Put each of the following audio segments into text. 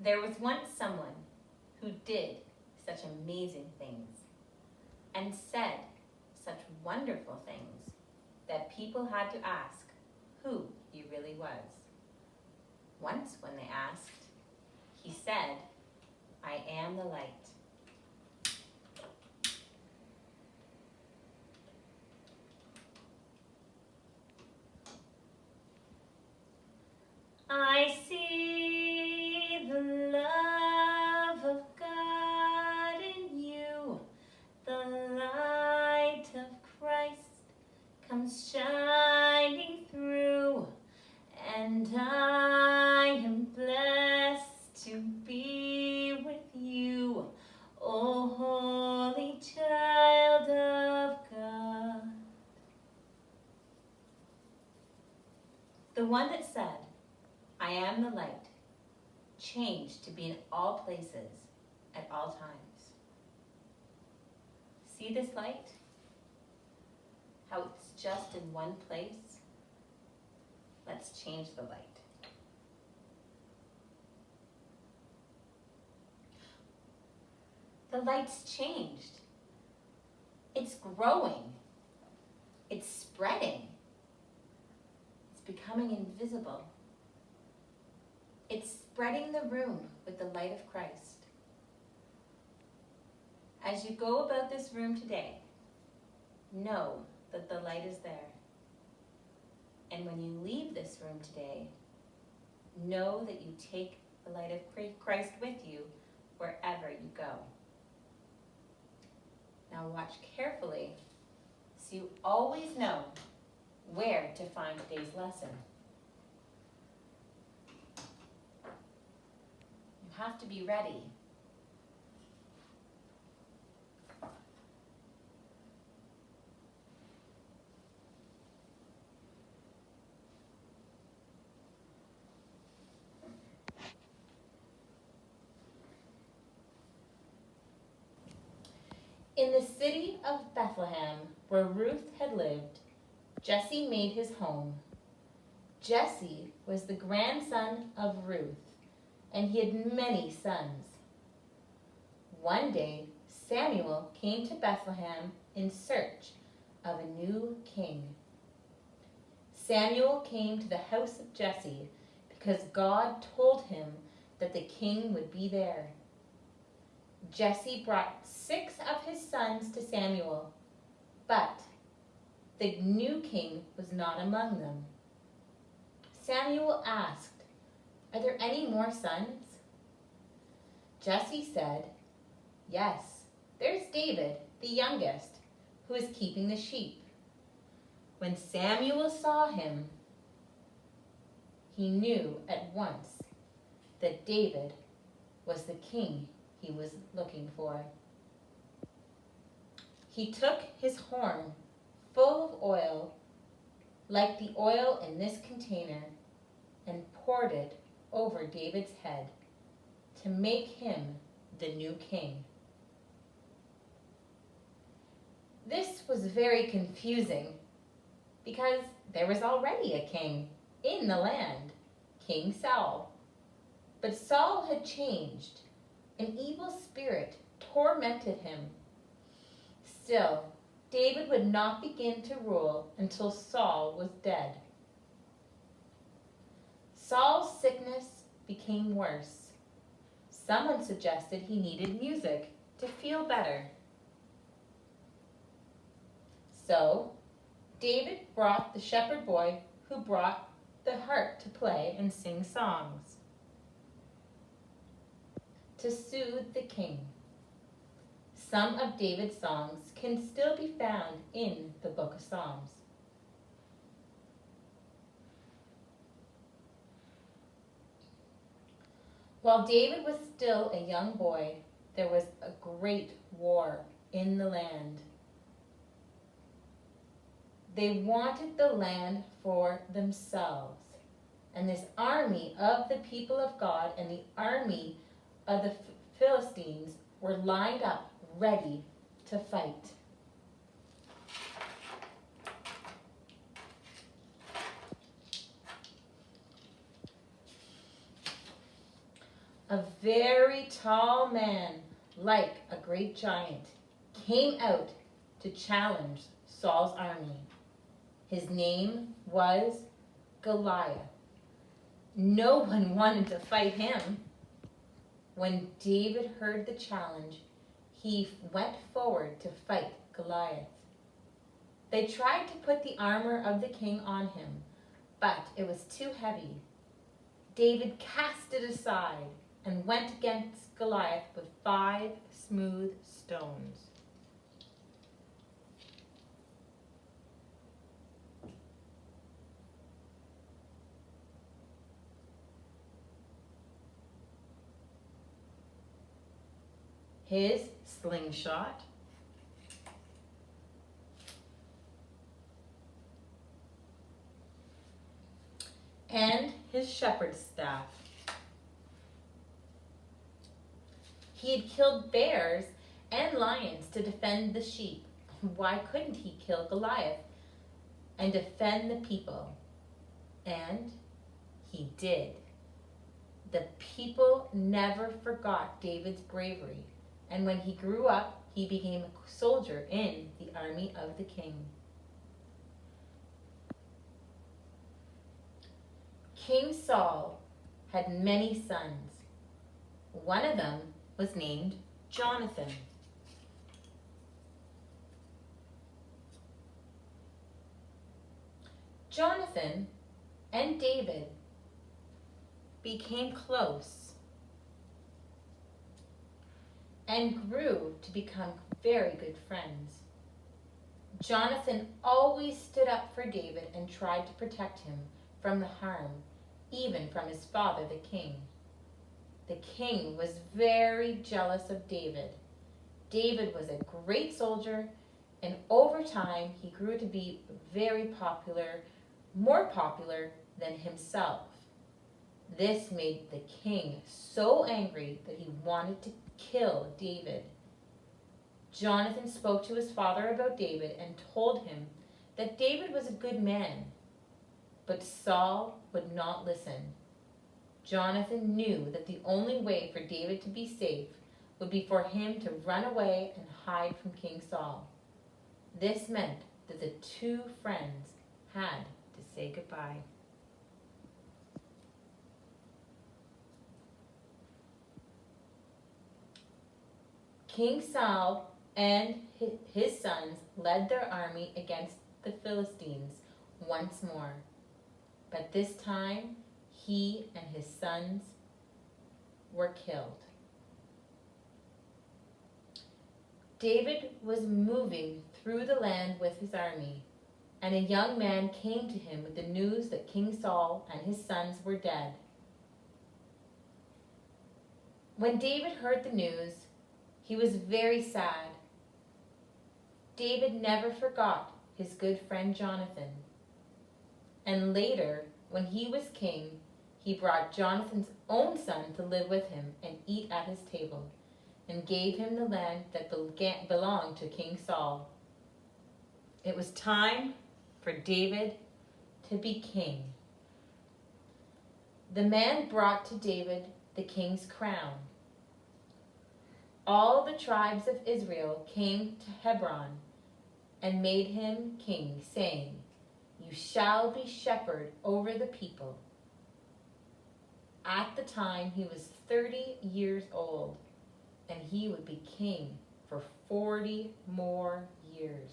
There was once someone who did such amazing things and said such wonderful things that people had to ask who he really was. Once when they asked, he said, "I am the light." I see the love of God in you. The light of Christ comes shining through, and I am blessed to be with you, O holy child of God. The one that said, "I am the light," changed to be in all places at all times. See this light? How it's just in one place? Let's change the light. The light's changed. It's growing. It's spreading. It's becoming invisible. It's spreading the room with the light of Christ. As you go about this room today, know that the light is there. And when you leave this room today, know that you take the light of Christ with you wherever you go. Now watch carefully so you always know where to find today's lesson. You have to be ready. In the city of Bethlehem, where Ruth had lived, Jesse made his home. Jesse was the grandson of Ruth, and he had many sons. One day, Samuel came to Bethlehem in search of a new king. Samuel came to the house of Jesse because God told him that the king would be there. Jesse brought 6 of his sons to Samuel, but the new king was not among them. Samuel asked, "Are there any more sons?" Jesse said, "Yes, there's David, the youngest, who is keeping the sheep." When Samuel saw him, he knew at once that David was the king he was looking for. He took his horn full of oil, like the oil in this container, and poured it over David's head to make him the new king. This was very confusing because there was already a king in the land, King Saul. But Saul had changed. An evil spirit tormented him. Still, David would not begin to rule until Saul was dead. Saul's sickness became worse. Someone suggested he needed music to feel better. So, David brought the shepherd boy who brought the harp to play and sing songs to soothe the king. Some of David's songs can still be found in the Book of Psalms. While David was still a young boy, there was a great war in the land. They wanted the land for themselves. And this army of the people of God and the army of the Philistines were lined up, ready to fight. a very tall man, like a great giant, came out to challenge Saul's army. His name was Goliath. No one wanted to fight him. When David heard the challenge, he went forward to fight Goliath. They tried to put the armor of the king on him, but it was too heavy. David cast it aside and went against Goliath with 5 smooth stones. His slingshot, and his shepherd's staff. He had killed bears and lions to defend the sheep. Why couldn't he kill Goliath and defend the people? And he did. The people never forgot David's bravery, and when he grew up, he became a soldier in the army of the king. King Saul had many sons. One of them was named Jonathan. Jonathan and David became close and grew to become very good friends. Jonathan always stood up for David and tried to protect him from the harm, even from his father, the king. The king was very jealous of David. David was a great soldier, and over time he grew to be very popular, more popular than himself. This made the king so angry that he wanted to kill David. Jonathan spoke to his father about David and told him that David was a good man, but Saul would not listen. Jonathan knew that the only way for David to be safe would be for him to run away and hide from King Saul. This meant that the two friends had to say goodbye. King Saul and his sons led their army against the Philistines once more, but this time he and his sons were killed. David was moving through the land with his army, and a young man came to him with the news that King Saul and his sons were dead. When David heard the news, he was very sad. David never forgot his good friend Jonathan. And later, when he was king, he brought Jonathan's own son to live with him and eat at his table, and gave him the land that belonged to King Saul. It was time for David to be king. The man brought to David the king's crown. All the tribes of Israel came to Hebron and made him king, saying, "You shall be shepherd over the people." At the time he was 30 years old, and he would be king for 40 more years.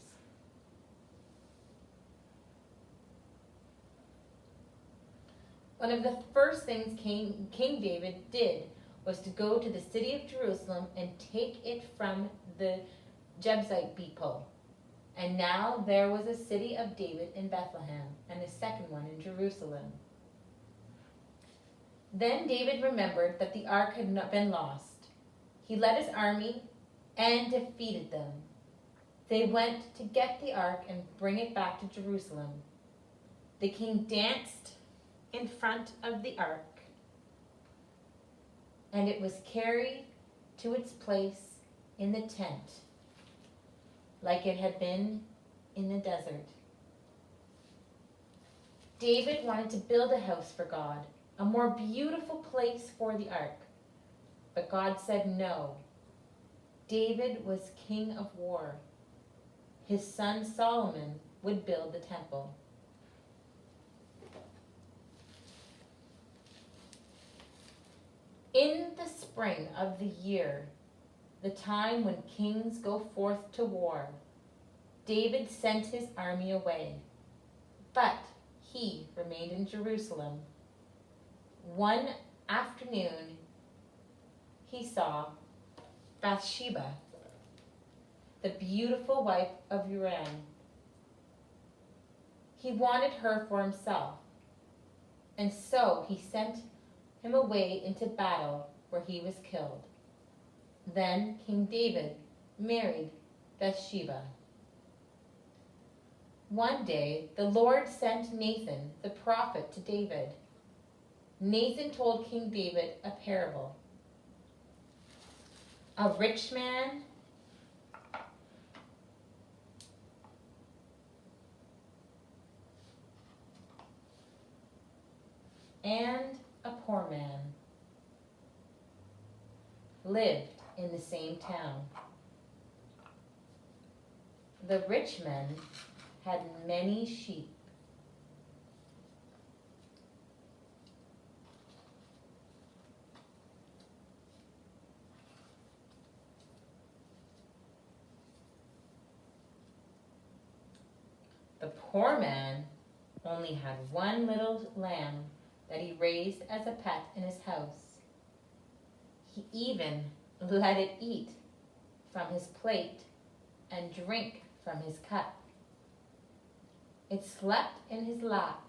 One of the first things King David did was to go to the city of Jerusalem and take it from the Jebusite people. And now there was a city of David in Bethlehem and a second one in Jerusalem. Then David remembered that the ark had not been lost. He led his army and defeated them. They went to get the ark and bring it back to Jerusalem. The king danced in front of the ark, and it was carried to its place in the tent, like it had been in the desert. David wanted to build a house for God, a more beautiful place for the ark. But God said no. David was king of war. His son Solomon would build the temple. In the spring of the year, the time when kings go forth to war, David sent his army away, but he remained in Jerusalem. One afternoon, he saw Bathsheba, the beautiful wife of Uriah. He wanted her for himself, and so he sent him away into battle where he was killed. Then King David married Bathsheba. One day, the Lord sent Nathan, the prophet, to David. Nathan told King David a parable. A rich man and a poor man lived in the same town. The rich man had many sheep. The poor man only had one little lamb that he raised as a pet in his house. He even let it eat from his plate and drink from his cup. It slept in his lap.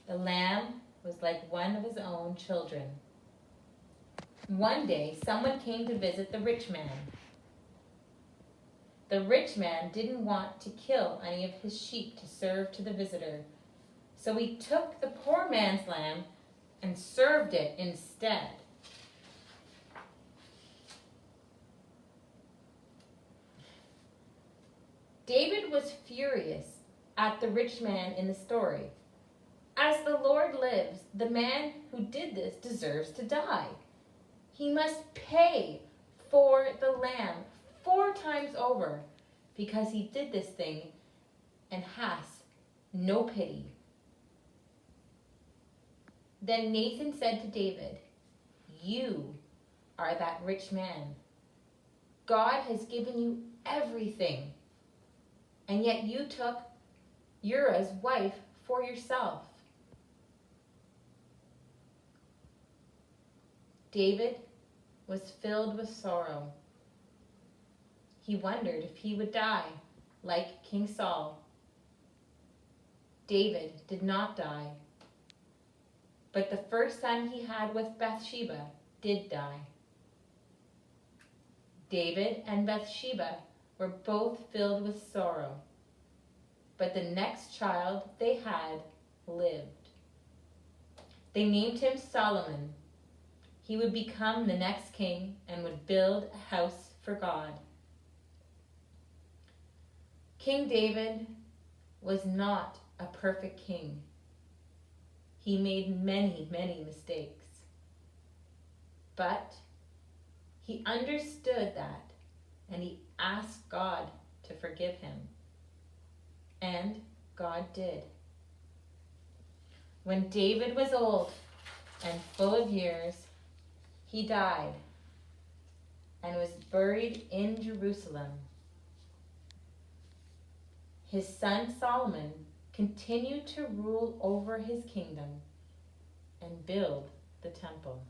The lamb was like one of his own children. One day, someone came to visit the rich man. The rich man didn't want to kill any of his sheep to serve to the visitor, so he took the poor man's lamb and served it instead. David was furious at the rich man in the story. As the Lord lives, the man who did this deserves to die. He must pay for the lamb 4 times over because he did this thing and has no pity. Then Nathan said to David, "You are that rich man. God has given you everything, and yet you took Uriah's wife for yourself." David was filled with sorrow. He wondered if he would die like King Saul. David did not die, but the first son he had with Bathsheba did die. David and Bathsheba were both filled with sorrow, but the next child they had lived. They named him Solomon. He would become the next king and would build a house for God. King David was not a perfect king. He made many, many mistakes. But he understood that, and he asked God to forgive him. And God did. When David was old and full of years, he died and was buried in Jerusalem. His son Solomon continued to rule over his kingdom and build the temple.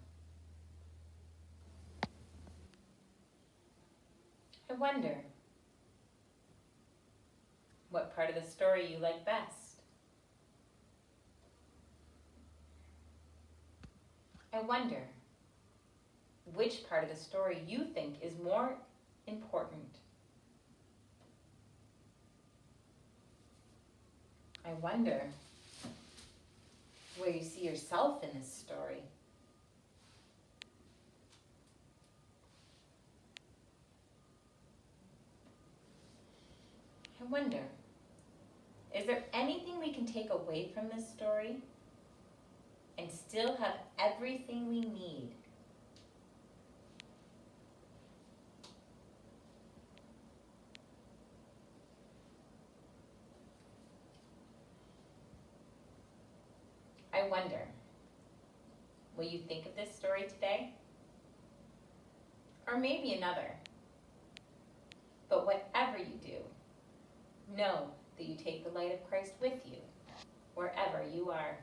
I wonder what part of the story you like best. I wonder which part of the story you think is more important. I wonder where you see yourself in this story. I wonder, is there anything we can take away from this story and still have everything we need I wonder, will you think of this story today? Or maybe another. But whatever you do, know that you take the light of Christ with you, wherever you are.